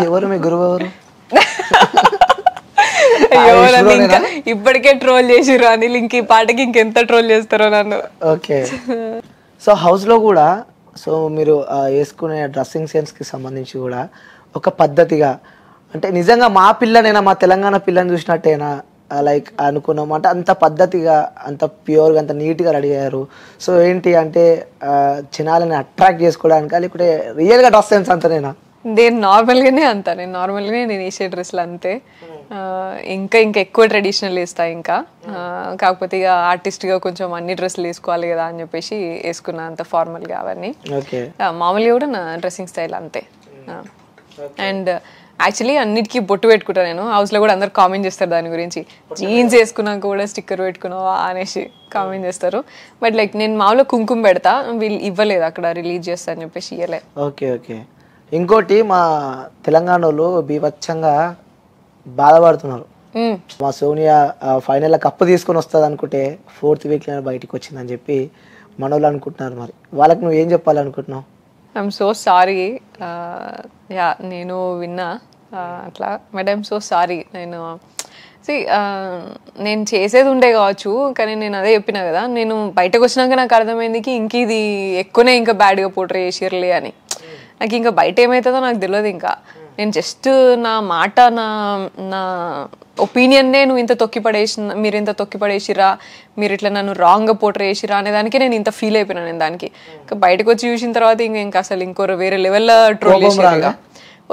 ఎవరు మీ గురువు ఎవరు? ఇప్పటికే ట్రోల్ చేసిర్రు అనిల్, ఇంక ఈ పాటకి ఇంకెంత ట్రోల్ చేస్తారో నన్ను. ఓకే, సో హౌస్ లో కూడా సో మీరు వేసుకునే డ్రెస్సింగ్ సెన్స్ కి సంబంధించి కూడా ఒక పద్ధతిగా, అంటే నిజంగా మా పిల్లనైనా మా తెలంగాణ పిల్లని చూసినట్టేనా లైక్ అనుకున్నాం, అంటే అంత పద్ధతిగా అంత ప్యూర్గా అంత నీట్గా రెడీ అయ్యారు. సో ఏంటి అంటే జనాలని అట్రాక్ట్ చేసుకోవడానికి, లేకపోతే రియల్గా డ్రెస్ సెన్స్ అంతనేనా? నేను నార్మల్గానే అంతా, నేను వేసే డ్రెస్లు అంతే. ఇంకా ఎక్కువ ట్రెడిషనల్ వేస్తా ఇంకా, కాకపోతే ఇక ఆర్టిస్ట్గా కొంచెం అన్ని డ్రెస్సులు వేసుకోవాలి కదా అని చెప్పేసి వేసుకున్నా, అంత ఫార్మల్గా అవన్నీ. మామూలుగా కూడా నా డ్రెస్సింగ్ స్టైల్ అంతే. అండ్ యాక్చువల్లీ అన్నిటికీ బొట్టు పెట్టుకుంటా నేను. హౌస్లో కూడా అందరు కామెంట్ చేస్తారు దాని గురించి, జీన్స్ వేసుకున్నాక కూడా స్టిక్కర్ పెట్టుకున్నావా అనేసి కామెంట్ చేస్తారు. బట్ లైక్ నేను మామూలుగా కుంకుమ పెడతా, వీళ్ళు ఇవ్వలేదు అక్కడ రిలీజ్ చేస్తా అని చెప్పేసి ఇవ్వలే. Okay okay. ఇంకోటి మా తెలంగాణ వాళ్ళు బీభత్సంగా బాధపడుతున్నారు. మా సోనియా ఫైనల్ కప్పు తీసుకొని వస్తుంది అనుకుంటే 4th వీక్లో బయటకు వచ్చిందని చెప్పి మనోళ్ళు అనుకుంటున్నారు. మరి వాళ్ళకి నువ్వు ఏం చెప్పాలనుకుంటున్నావు? I'm so sorry. యా నేను విన్నా అట్లా, బట్ ఐఎమ్ సో సారీ. నేను చేసేది ఉండే కావచ్చు, కానీ నేను అదే చెప్పినా కదా, నేను బయటకు వచ్చినాక నాకు అర్థమైంది ఇంక ఇది ఎక్కువనే ఇంకా బ్యాడ్గా పోట్రే చేసిర్లే అని. నాకు ఇంకా బయట ఏమవుతుందో నాకు తెలియదు. ఇంకా నేను జస్ట్ నా మాట, నా ఒపీనియన్నే నువ్వు ఇంత మీరు ఇంత తొక్కిపడేసిరా, మీరు ఇట్లా నన్ను రాంగ్గా పోట్రే చేసిరా అనే దానికి నేను ఇంత ఫీల్ అయిపోయినా. నేను దానికి ఇంకా బయటకు వచ్చి చూసిన తర్వాత ఇంకా అసలు ఇంకో వేరే లెవెల్లో ట్రోల్ చేసిరా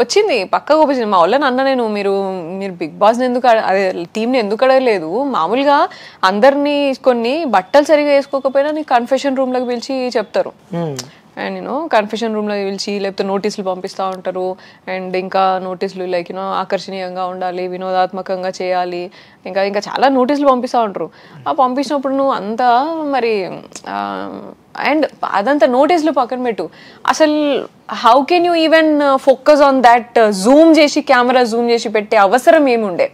వచ్చింది, పక్కకు వచ్చింది. మా వాళ్ళని అన్న నేను, మీరు బిగ్ బాస్ని ఎందుకు అదే టీంని ఎందుకు అడగలేదు? మామూలుగా అందరినీ కొన్ని బట్టలు సరిగా వేసుకోకపోయినా నీకు కన్ఫెషన్ రూమ్లోకి పిలిచి చెప్తారు. అండ్ కన్ఫెషన్ రూమ్లో పిలిచి లేకపోతే నోటీసులు పంపిస్తూ ఉంటారు. అండ్ ఇంకా నోటీసులు లైక్ ఆకర్షణీయంగా ఉండాలి, వినోదాత్మకంగా చేయాలి, ఇంకా చాలా నోటీసులు పంపిస్తూ ఉంటారు. పంపించినప్పుడు నువ్వు అంతా మరి అండ్ అదంతా నోటీసులు పక్కన పెట్టు, అసలు how can you even focus on that? Camera Zoom చేసి పెట్టే అవసరం ఏముండే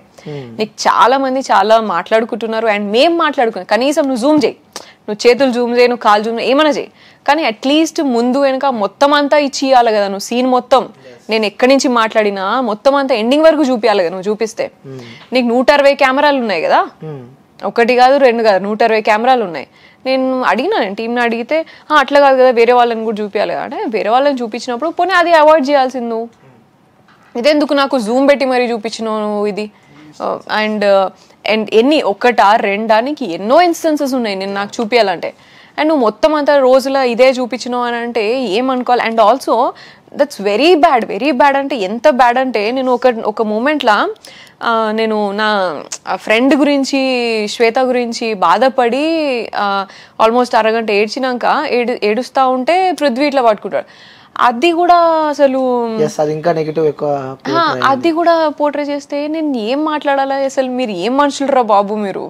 నీకు? చాలా మంది చాలా మాట్లాడుకుంటున్నారు అండ్ మేము మాట్లాడుకున్నాం. కనీసం నువ్వు జూమ్ చేయి, నువ్వు చేతులు జూమ్ చేయి, నువ్వు కాలు జూమ్ ఏమైనా చేయి, కానీ అట్లీస్ట్ ముందు వెనుక మొత్తం అంతా ఇచ్చి ఇవ్వాలి కదా. నువ్వు సీన్ మొత్తం, నేను ఎక్కడి నుంచి మాట్లాడినా మొత్తం అంతా ఎండింగ్ వరకు చూపించాలి కదా. నువ్వు చూపిస్తే నీకు 160 కెమెరాలు ఉన్నాయి కదా, 1 కాదు 2 కాదు 160 కెమెరాలు ఉన్నాయి. నేను టీంని అడిగితే అట్లా కాదు కదా, వేరే వాళ్ళని కూడా చూపించాలి కదా. అంటే వేరే వాళ్ళని చూపించినప్పుడు పోనీ అది అవాయిడ్ చేయాల్సింది నువ్వు. ఇదెందుకు నాకు జూమ్ పెట్టి మరీ చూపించినావు నువ్వు ఇది? అండ్ ఎన్ని 1 2 నీకు ఎన్నో ఇన్స్టెన్సెస్ ఉన్నాయి నేను నాకు చూపించాలంటే. అండ్ నువ్వు మొత్తం అంతా రోజుల ఇదే చూపించినావు అని అంటే ఏమనుకోవాలి? And also that's very bad. అంటే ఎంత బ్యాడ్ అంటే నేను ఒక మూమెంట్లో నేను నా ఫ్రెండ్ గురించి, శ్వేత గురించి బాధపడి ఆల్మోస్ట్ అరగంట ఏడ్చినాక ఏడుస్తూ ఉంటే పృథ్వీ ఇట్లా పట్టుకుంటాడు. అది కూడా అసలు అది కూడా పోర్ట్రే చేస్తే నేను ఏం మాట్లాడాలా? అసలు మీరు ఏం మనుషులు రా బాబు మీరు?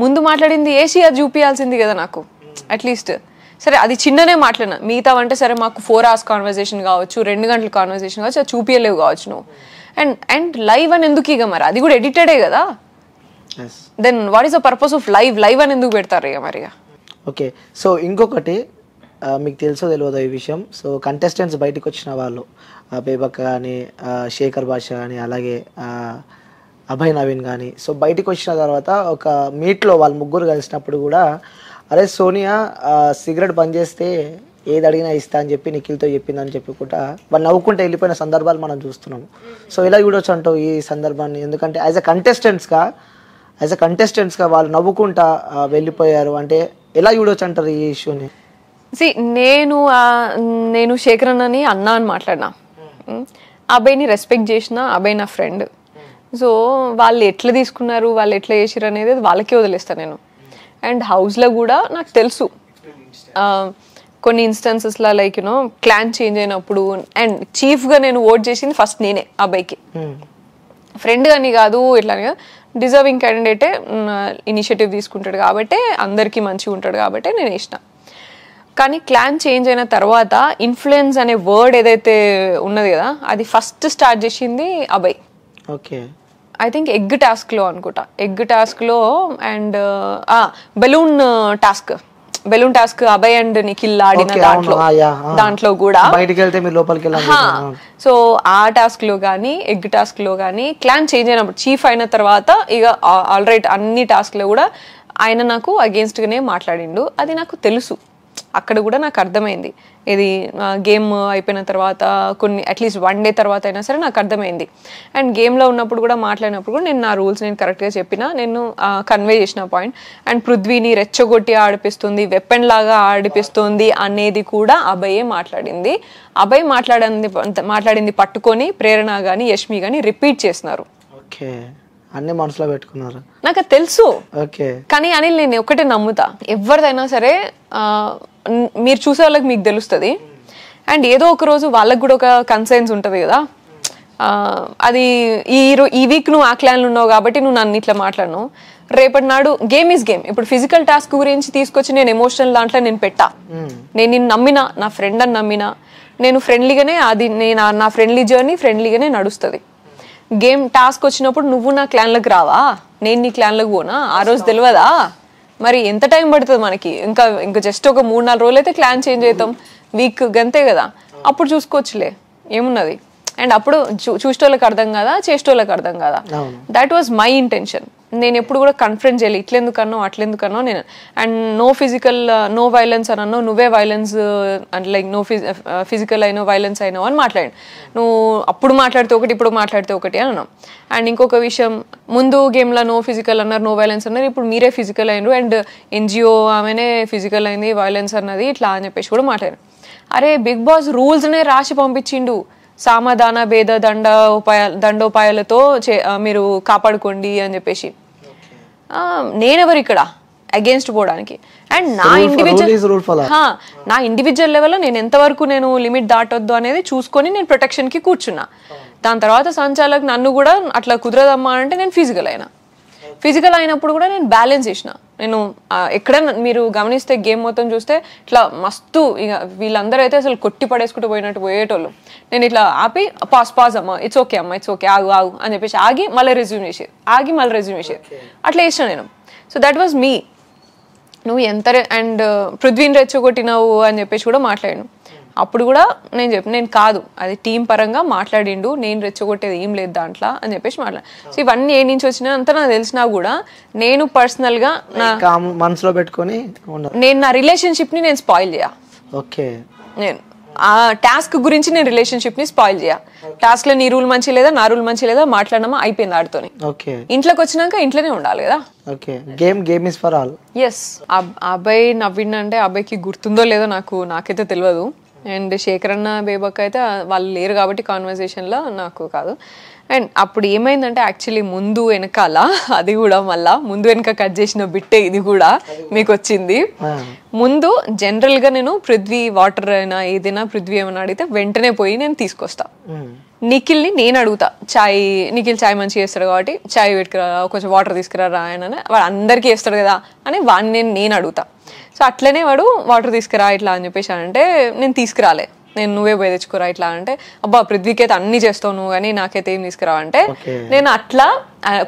ముందు మాట్లాడింది ఏసీ అది చూపించాల్సింది కదా నాకు అట్లీస్ట్. సరే అది చిన్ననే మాట్లాడినా, మిగతా అంటే సరే మాకు 4 hours కాన్వర్సేషన్ కావచ్చు, 2 గంటల కాన్వర్సేషన్ కావచ్చు, అది చూపించలేవు కావచ్చు నువ్వు. అండ్ లైవ్ అని ఎందుకు? ఇక మరి అది కూడా ఎడిటెడే కదా. Then what is the purpose of live అని ఎందుకు పెడతారు ఇక మరి? ఓకే, సో ఇంకొకటి మీకు తెలుసో తెలియదు ఈ విషయం. సో కంటెస్టెంట్స్ బయటకు వచ్చిన వాళ్ళు బేబక్క కానీ, శేఖర్ భాష కానీ, అలాగే అభయ్ నవీన్ కానీ, సో బయటకు వచ్చిన తర్వాత ఒక మీట్లో వాళ్ళు ముగ్గురు కలిసినప్పుడు కూడా అరే సోనియా సిగరెట్ బంద్ చేస్తే ఏది అడిగినా ఇస్తా అని చెప్పి నిఖిల్తో చెప్పిందని చెప్పుకుంటా వాళ్ళు నవ్వుకుంటే వెళ్ళిపోయిన సందర్భాలు మనం చూస్తున్నాము. సో ఇలా చూడొచ్చు అంటావు ఈ సందర్భాన్ని? ఎందుకంటే యాజ్ అ కంటెస్టెంట్స్గా వాళ్ళు నవ్వుకుంటా వెళ్ళిపోయారు అంటే ఎలా చూడొచ్చు అంటారు ఈ ఇష్యూని? నేను శేఖర్ అన్నని అన్నా అని మాట్లాడినా, అబ్బాయిని రెస్పెక్ట్ చేసిన, అబ్బాయి నా ఫ్రెండ్. సో వాళ్ళు ఎట్లా తీసుకున్నారు, వాళ్ళు ఎట్లా చేసారు అనేది వాళ్ళకే వదిలేస్తాను నేను. అండ్ హౌస్లో కూడా నాకు తెలుసు కొన్ని ఇన్స్టెన్సెస్లో లైక్ క్లాన్ చేంజ్ అయినప్పుడు. అండ్ చీఫ్గా నేను ఓట్ చేసింది ఫస్ట్ నేనే అబ్బాయికి, ఫ్రెండ్ అని కాదు, ఇట్లానే డిజర్వింగ్ క్యాండిడేటే, ఇనిషియేటివ్ తీసుకుంటాడు కాబట్టి, అందరికీ మంచిగా ఉంటాడు కాబట్టి నేను వేసిన. కానీ క్లాన్ చేంజ్ అయిన తర్వాత ఇన్ఫ్లుయెన్స్ అనే వర్డ్ ఏదైతే ఉన్నది కదా, అది ఫస్ట్ స్టార్ట్ చేసింది అబ్బాయి. ఓకే, ఐ థింక్ ఎగ్ టాస్క్లో అనుకుంటా, ఎగ్ టాస్క్లో and balloon task balloon task Abhay and Nikhil ఆడిన దాంట్లో కూడా బయటికి వెళ్తే మీరు లోపలికి వెళ్ళాలి. సో ఆ టాస్క్ లో కానీ ఎగ్ టాస్క్ లో కానీ క్లాన్ చేంజ్ అయినప్పుడు చీఫ్ అయిన తర్వాత ఇక ఆల్ రైట్ అన్ని టాస్క్ లో కూడా ఆయన నాకు అగేన్స్ట్ గానే మాట్లాడిండు. అది నాకు తెలుసు, అక్కడ కూడా నాకు అర్థమైంది. ఇది గేమ్ అయిపోయిన తర్వాత కొన్ని అట్లీస్ట్ 1 day తర్వాత అయినా సరే నాకు అర్థమైంది. అండ్ గేమ్లో ఉన్నప్పుడు కూడా మాట్లాడినప్పుడు కూడా నేను నా రూల్స్ నేను కరెక్ట్గా చెప్పిన, నేను కన్వే చేసిన పాయింట్. అండ్ పృథ్వీని రెచ్చగొట్టి ఆడిపిస్తుంది, వెపన్ లాగా ఆడిపిస్తుంది అనేది కూడా అభయే మాట్లాడింది. అభయ్ మాట్లాడింది పట్టుకొని ప్రేరణ కానీ యష్మి కానీ రిపీట్ చేస్తున్నారు. ఓకే, అన్ని మనసులో పెట్టుకున్నారు, నాకు తెలుసు. కానీ అనిల్ నేను ఒకటే నమ్ముతా, ఎవరిదైనా సరే మీరు చూసే వాళ్ళకి మీకు తెలుస్తుంది. అండ్ ఏదో ఒక రోజు వాళ్ళకి కూడా ఒక కన్సర్న్స్ ఉంటుంది కదా, అది ఈ వీక్ నువ్వు ఆ క్లాన్లు ఉన్నావు కాబట్టి నువ్వు నన్ను ఇట్లా మాట్లాడను, రేపటి నాడు గేమ్ ఈజ్ గేమ్. ఇప్పుడు ఫిజికల్ టాస్క్ గురించి తీసుకొచ్చి నేను ఎమోషనల్ దాంట్లో నేను పెట్టా, నేను నిన్ను నమ్మినా, నా ఫ్రెండ్ అని నమ్మినా, నేను ఫ్రెండ్లీగానే అది నేను నా ఫ్రెండ్లీ జర్నీ ఫ్రెండ్లీగానే నడుస్తుంది. గేమ్ టాస్క్ వచ్చినప్పుడు నువ్వు నా క్లాన్లకు రావా, నేను నీ క్లాన్లకు పోనా, ఆ రోజు తెలియదా? మరి ఎంత టైం పడుతుంది మనకి? ఇంకా జస్ట్ ఒక 3-4 రోజులు అయితే క్లాన్ చేంజ్ అవుతాం, వీక్ గంతే కదా, అప్పుడు చూసుకోవచ్చులే ఏమున్నది. అండ్ అప్పుడు చూసేటోళ్ళకి అర్థం కదా, చేసేటోళ్ళకి అర్థం కదా. That was my intention. నేను ఎప్పుడు కూడా కన్ఫరెన్స్ చేయాలి, ఇట్లెందుకన్నో అట్లెందుకన్నో నేను. అండ్ నో వైలెన్స్ అని అన్నావు, నువ్వే వైలెన్స్ అండ్ లైక్ ఫిజికల్ అయినో వైలెన్స్ అయినావు అని మాట్లాడి, నువ్వు అప్పుడు మాట్లాడితే ఒకటి ఇప్పుడు మాట్లాడితే ఒకటి అని అన్నావు. అండ్ ఇంకొక విషయం, ముందు గేమ్లో నో ఫిజికల్ అన్నారు, నో వైలెన్స్ అన్నారు, ఇప్పుడు మీరే ఫిజికల్ అయినరు అండ్ NGO ఆమెనే ఫిజికల్ అయింది, వైలెన్స్ అన్నది ఇట్లా అని చెప్పేసి కూడా మాట్లాడారు. అరే బిగ్ బాస్ రూల్స్నే రాసి పంపించిండు, సామధాన భేద దండోపాయాలతో మీరు కాపాడుకోండి అని చెప్పేసి. నేనెవరు ఇక్కడ అగేన్స్ట్ పోవడానికి? అండ్ నా ఇండివిజువల్ లెవెల్లో నేను ఎంతవరకు నేను లిమిట్ దాటొద్దు అనేది చూసుకొని నేను ప్రొటెక్షన్కి కూర్చున్నా. దాని తర్వాత సంచాలకు నన్ను కూడా అట్లా కుదరదమ్మా అంటే నేను ఫిజికల్ అయినప్పుడు కూడా నేను బ్యాలెన్స్ చేసిన. నేను ఎక్కడైనా మీరు గమనిస్తే గేమ్ మొత్తం చూస్తే ఇట్లా మస్తు ఇక వీళ్ళందరూ అయితే అసలు కొట్టి పడేసుకుంటూ పోయేటోళ్ళు. నేను ఇట్లా ఆపి పాజ్ అమ్మా, ఇట్స్ ఓకే అమ్మా, ఇట్స్ ఓకే, ఆగు అని చెప్పేసి ఆగి మళ్ళీ రెజ్యూమ్ చేసేది, అట్లా చేసిన నేను. So that was me. నువ్వు ఎంత అండ్ పృథ్వీని రెచ్చగొట్టినావు అని చెప్పేసి కూడా మాట్లాడాను. అప్పుడు కూడా నేను కాదు, అది టీం పరంగా మాట్లాడిండు, నేను రెచ్చగొట్టేది ఏం లేదు దాంట్లో అని చెప్పేసి మాట్లాడు. సో ఇవన్నీ ఏ నుంచి వచ్చినా అంతా నాకు తెలిసినా కూడా నేను పర్సనల్ గా మనసులో పెట్టుకొని నేను నా రిలేషన్షిప్ ని నేను స్పాయిల్ చేయ. నేను ఆ టాస్క్ గురించి నేను రిలేషన్షిప్ ని స్పాయిల్ చేయ. టాస్క్ లో నీ రూల్ మంచి లేదా, నా రూల్ మంచి లేదా, మాట్లాడమా అయిపోయింది ఆడితోని. ఇంట్లోకి వచ్చినాక ఇంట్లోనే ఉండాలి కదా. Game is for all. Yes. అబ్బాయి నవ్విండంటే అబ్బాయికి గుర్తుందో లేదో నాకైతే తెలియదు. అండ్ శేఖర్ అన్న బేబక్ అయితే వాళ్ళు లేరు కాబట్టి కాన్వర్సేషన్లో నాకు కాదు. అండ్ అప్పుడు ఏమైందంటే యాక్చువల్లీ ముందు వెనకాల అది కూడా మళ్ళా ముందు వెనక కట్ చేసిన బిట్టే ఇది కూడా మీకు వచ్చింది. ముందు జనరల్గా నేను పృథ్వీ వాటర్ అయినా ఏదైనా పృథ్వీ ఏమైనా అడిగితే వెంటనే పోయి నేను తీసుకొస్తా. నిఖిల్ని నేను అడుగుతా, నిఖిల్ చాయ్ మంచిగా చేస్తాడు కాబట్టి చాయ్ పెట్టుకురా, కొంచెం వాటర్ తీసుకురా ఆయన వాడు అందరికీ వేస్తాడు కదా అని వాడిని నేను అడుగుతా. సో అట్లనే వాడు వాటర్ తీసుకురా ఇట్లా అని చెప్పేసి అంటే నేను తీసుకురాలే, నేను నువ్వే పోయి తెచ్చుకోరా ఇట్లా అంటే, అబ్బా పృథ్వీకి అయితే అన్ని చేస్తావు నువ్వు కానీ నాకైతే ఏం తీసుకురావు అంటే నేను అట్లా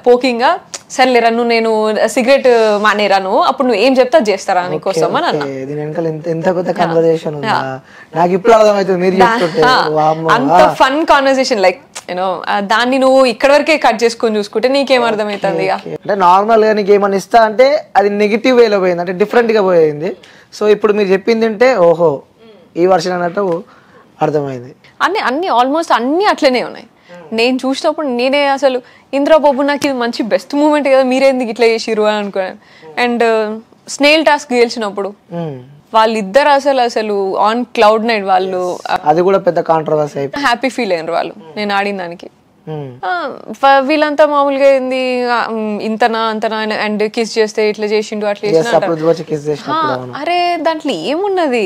పోకింగ్ గా సరేలేరా నువ్వు నేను సిగరెట్ మానేరాను అప్పుడు నువ్వు ఏం చెప్తా చేస్తారా నీకోసం అని అన్నా. అంత ఫన్ కాన్వర్సేషన్ లైక్ యూనో దాన్ని నువ్వు ఇక్కడ వరకే కట్ చేసుకొని చూసుకుంటే నీకేం అర్థమవుతుంది? అంటే నార్మల్ గా నీకు ఏమని ఇస్తా అంటే అది నెగిటివ్ వేలో పోయింది, అంటే డిఫరెంట్ గా పోయింది. సో ఇప్పుడు మీరు చెప్పింది అంటే ఓహో ఈ వర్షన్ అన్నట్టు అర్థమైంది. అన్ని ఆల్మోస్ట్ అన్ని అట్లనే ఉన్నాయి. నేను చూసినప్పుడు నేనే అసలు ఇంద్రబాబు నాకు ఇది మంచి బెస్ట్ మూమెంట్ కదా, మీరేందుకు ఇట్లా చేసిరు అని అనుకున్నాను. అండ్ స్నేల్ టాస్క్ గెలిచినప్పుడు వాళ్ళిద్దరు అసలు ఆన్ క్లౌడ్ నైట్, వాళ్ళు అది కూడా పెద్ద కాంట్రవర్సీ అయిపోయింది, హ్యాపీ ఫీల్ అయినారు వాళ్ళు నేను ఆడిన దానికి. వీళ్ళంతా మామూలుగా ఏంది ఇంతనా అంతనా అండ్ కిస్ చేస్తే ఇట్లా చేసిండు అట్లా చేసిన. అరే దాంట్లో ఏమున్నది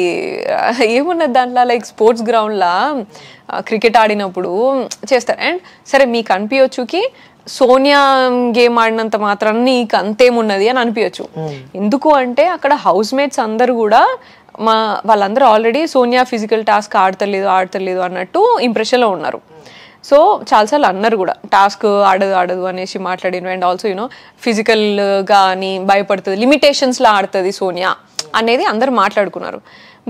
దాంట్లో లైక్ స్పోర్ట్స్ గ్రౌండ్ లా క్రికెట్ ఆడినప్పుడు చేస్తారు. అండ్ సరే మీకు అనిపించచ్చుకి సోనియా గేమ్ ఆడినంత మాత్రాన్ని నీకు అంతేమున్నది అని అనిపించచ్చు. ఎందుకు అంటే అక్కడ హౌస్ మేట్స్ అందరు కూడా వాళ్ళందరూ ఆల్రెడీ సోనియా ఫిజికల్ టాస్క్ ఆడతలేదు అన్నట్టు ఇంప్రెషన్లో ఉన్నారు. సో చాలాసార్లు అన్నారు కూడా టాస్క్ ఆడదు అనేసి మాట్లాడిను. అండ్ ఆల్సో యూనో ఫిజికల్గా అని భయపడుతుంది, లిమిటేషన్స్లో ఆడుతుంది సోనియా అనేది అందరు మాట్లాడుకున్నారు.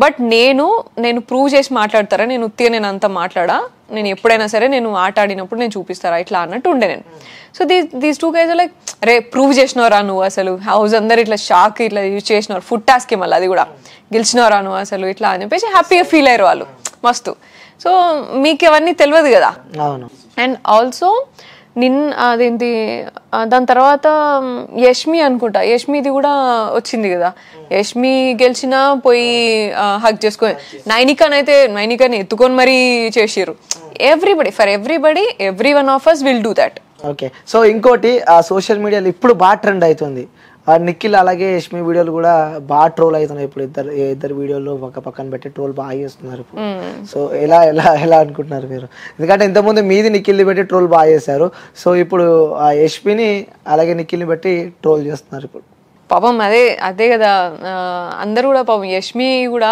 బట్ నేను ప్రూవ్ చేసి మాట్లాడతారా, నేను ఉత్తిగా నేను అంతా మాట్లాడా, నేను ఎప్పుడైనా సరే నేను ఆట ఆడినప్పుడు నేను చూపిస్తారా ఇట్లా అన్నట్టు ఉండే నేను. So these two guys like రే ప్రూవ్ చేసినవరా నువ్వు, అసలు హౌస్ అందరు ఇట్లా షాక్ ఇట్లా యూజ్ చేసినారు, ఫుడ్ టాస్క్ మళ్ళీ అది కూడా గెలిచినవరా నువ్వు అసలు ఇట్లా అని చెప్పేసి హ్యాపీగా ఫీల్ అయ్యారు వాళ్ళు మస్తు. సో మీకు అవన్నీ తెలియదు కదా. అండ్ ఆల్సో అదేంటి దాని తర్వాత యష్మి అనుకుంటా, యష్మిది కూడా వచ్చింది కదా, యష్మి గెలిచినా పోయి హక్ చేసుకొని నైనికాని ఎత్తుకొని మరీ చేసిర్రు. For everybody every one of us will do that. Okay. So ఇంకోటి సోషల్ మీడియాలో ఇప్పుడు బాగా ట్రెండ్ అవుతుంది నిఖిల్ అలాగే యష్మి వీడియోలు కూడా బాగా ట్రోల్ అవుతున్నాయి ఇప్పుడు. ఇద్దరు వీడియోలు పక్కన పెట్టి ట్రోల్ బాగా చేస్తున్నారు ఇప్పుడు. సో ఎలా ఎలా ఎలా అనుకుంటున్నారు మీరు? ఎందుకంటే ఇంతకుముందు మీది నిఖిల్ని పెట్టి ట్రోల్ బాగా చేశారు, సో ఇప్పుడు యష్మిని అలాగే నిఖిల్ని పెట్టి ట్రోల్ చేస్తున్నారు ఇప్పుడు. పాపం అదే కదా, అందరూ కూడా పాపం యష్మి కూడా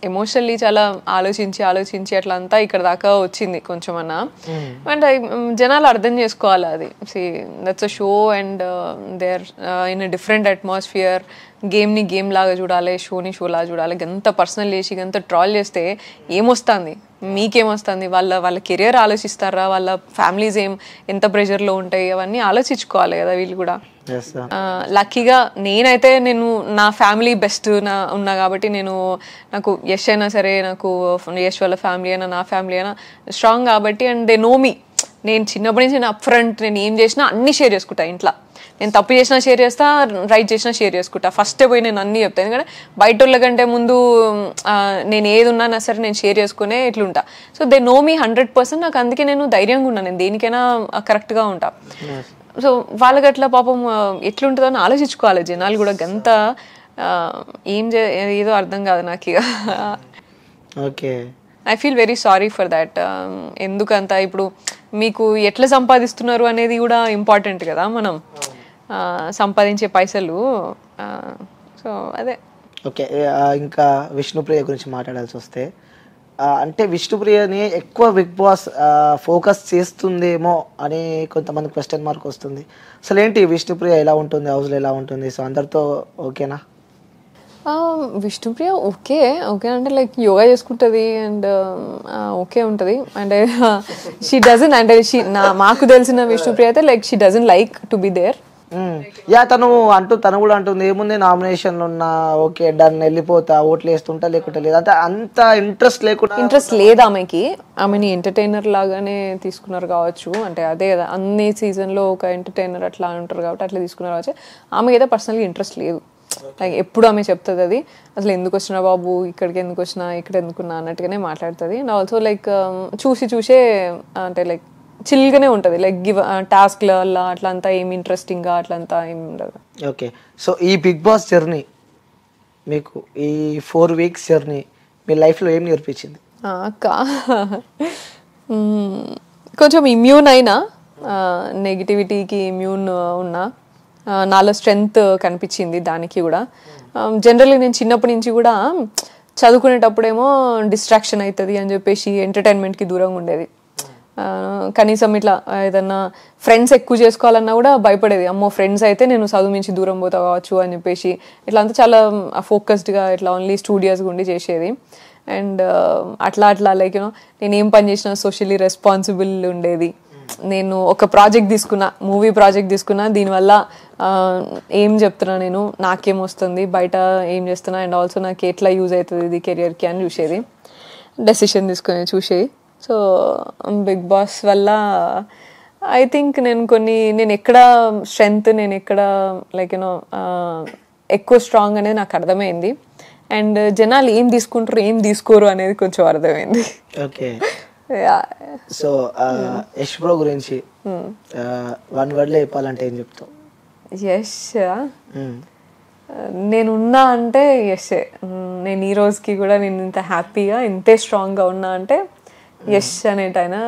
ఎమోషనల్లీ చాలా ఆలోచించి అట్లా అంతా ఇక్కడ దాకా వచ్చింది కొంచెం అన్నా. అండ్ జనాలు అర్థం చేసుకోవాలి అది. That's a show and they are in a different atmosphere. గేమ్ని గేమ్ లాగా చూడాలి, షోని షో లాగా చూడాలి. ఎంత పర్సనల్ చేసి ఎంత ట్రాల్ చేస్తే ఏమొస్తుంది, మీకేమొస్తుంది? వాళ్ళ కెరియర్ ఆలోచిస్తారా, వాళ్ళ ఫ్యామిలీస్ ఎంత ప్రెషర్లో ఉంటాయి, అవన్నీ ఆలోచించుకోవాలి కదా వీళ్ళు కూడా. లక్కీగా నేనైతే నేను నా ఫ్యామిలీ బెస్ట్ ఉన్నా కాబట్టి నాకు యష్ అయినా సరే, నాకు యష్ వాళ్ళ ఫ్యామిలీ అయినా నా ఫ్యామిలీ అయినా స్ట్రాంగ్ కాబట్టి. అండ్ దే నో మీ. నేను చిన్నప్పటి నుంచి అప్ ఫ్రంట్ నేను ఏం చేసినా అన్ని షేర్ చేసుకుంటా ఇంట్లో. నేను తప్పు చేసినా షేర్ చేస్తా, రైట్ చేసినా షేర్ చేసుకుంటా. ఫస్టే పోయి నేను అన్నీ చెప్తాను, ఎందుకంటే బయట వాళ్ళ కంటే ముందు నేను ఏది ఉన్నా సరే నేను షేర్ చేసుకునే ఇట్లుంటా. సో దే నో మీ 100%. నాకు అందుకే నేను ధైర్యంగా ఉన్నాను, నేను దేనికైనా కరెక్ట్గా ఉంటా. సో వాళ్ళకి అట్లా పాపం ఎట్లుంటుందో అని ఆలోచించుకోవాలి జనాలు కూడా. గంత ఏదో అర్థం కాదు నాకు ఇక. Okay, I feel very sorry for that. ఎందుకంత ఇప్పుడు మీకు ఎట్లా సంపాదిస్తున్నారు అనేది కూడా ఇంపార్టెంట్ కదా, మనం సంపాదించే పైసలు. సో అదే. ఓకే, ఇంకా విష్ణుప్రియ గురించి మాట్లాడాల్సి వస్తే, అంటే విష్ణుప్రియని ఎక్కువ బిగ్ బాస్ ఫోకస్ చేస్తుందేమో అని కొంతమంది క్వశ్చన్ మార్క్ వస్తుంది. అసలు ఏంటి విష్ణుప్రియ ఎలా ఉంటుంది, హౌస్లో ఎలా ఉంటుంది? సో అందరితో ఓకేనా? విష్ణుప్రియ ఓకే అంటే లైక్ యోగా చేసుకుంటుంది అండ్ ఓకే ఉంటుంది. అండ్ షీ డజన్, అంటే మాకు తెలిసిన విష్ణుప్రియ అయితే like she doesn't like to be there. తను కూడా అంటుంది ఏముంది, నామినేషన్లు ఉన్నా ఓకే డన్, వెళ్ళిపోతా, ఓట్లు వేస్తుంటా లేకుంటే లేదు, అంత ఇంట్రెస్ట్ లేదు ఆమెకి. ఆమెని ఎంటర్టైనర్ లాగానే తీసుకున్నారు కావచ్చు, అంటే అదే కదా అన్ని సీజన్లో ఒక ఎంటర్టైనర్ అట్లా ఉంటారు కాబట్టి అట్లా తీసుకున్నారు కావచ్చు. ఆమెకి అయితే పర్సనల్గా ఇంట్రెస్ట్ లేదు. లైక్ ఎప్పుడు ఆమె చెప్తుంది అది, అసలు ఎందుకు వచ్చినా బాబు, ఇక్కడికి ఎందుకు వచ్చినా, ఇక్కడ ఎందుకున్నా అన్నట్టుగానే మాట్లాడుతుంది. అండ్ ఆల్సో లైక్ చూసే అంటే లైక్ చిల్గానే ఉంటుంది. లైక్ టాస్క్ల అట్లా అంతా ఏమి ఇంట్రెస్టింగ్గా అట్లంతా ఏమి ఉండదు. ఓకే, సో ఈ బిగ్ బాస్ జర్నీ మీకు, ఈ 4 weeks జర్నీ మీ లైఫ్లో ఏం నేర్పించింది? అక్క కొంచెం ఇమ్యూన్ అయినా, నెగిటివిటీకి ఇమ్యూన్ ఉన్నా, నాలో స్ట్రెంగ్త్ కనిపించింది దానికి కూడా. జనరల్గా నేను చిన్నప్పటి నుంచి కూడా చదువుకునేటప్పుడేమో డిస్ట్రాక్షన్ అవుతుంది అని చెప్పేసి ఎంటర్టైన్మెంట్కి దూరంగా ఉండేది. కనీసం ఇట్లా ఏదన్నా ఫ్రెండ్స్ ఎక్కువ చేసుకోవాలన్నా కూడా భయపడేది. అమ్మో ఫ్రెండ్స్ అయితే నేను చదువు నుంచి దూరం పోతా కావచ్చు అని చెప్పేసి ఇట్లా అంతా చాలా ఫోకస్డ్గా ఇట్లా ఓన్లీ స్టూడియోస్గా ఉండి చేసేది. అండ్ అట్లా లైక్ యూనో నేను ఏం పని చేసినా సోషల్లీ రెస్పాన్సిబుల్ ఉండేది. నేను ఒక ప్రాజెక్ట్ తీసుకున్నా, మూవీ ప్రాజెక్ట్ తీసుకున్నా, దీనివల్ల ఏం చెప్తున్నా, నేను నాకేం వస్తుంది, బయట ఏం చేస్తున్నా, అండ్ ఆల్సో నాకు ఎట్లా యూజ్ అవుతుంది ఇది కెరియర్కి అని చూసేది, డెసిషన్ తీసుకొని చూసేది. సో బిగ్ బాస్ వల్ల ఐ థింక్ నేను ఎక్కడ స్ట్రెంగ్త్, నేను ఎక్కడ లైక్ యూనో ఎక్కువ స్ట్రాంగ్ అనేది నాకు అర్థమైంది. అండ్ జనాలు ఏం తీసుకుంటారు ఏం తీసుకోరు అనేది కొంచెం అర్థమైంది. ఓకే, సో యష్ బ్రో గురించి 1 word లో చెప్పాలంటే ఏం చెప్తావు? యష్ నేనున్నా అంటే యషే. నేను ఈ రోజుకి కూడా నేను ఇంత హ్యాపీగా ఇంతే స్ట్రాంగ్గా ఉన్నా అంటే యష్ అనేటైనా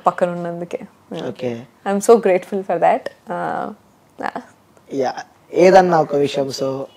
పక్కన ఉన్నందుకే. Okay, I'm so grateful for that. ఏదన్నా ఒక విషయం, సో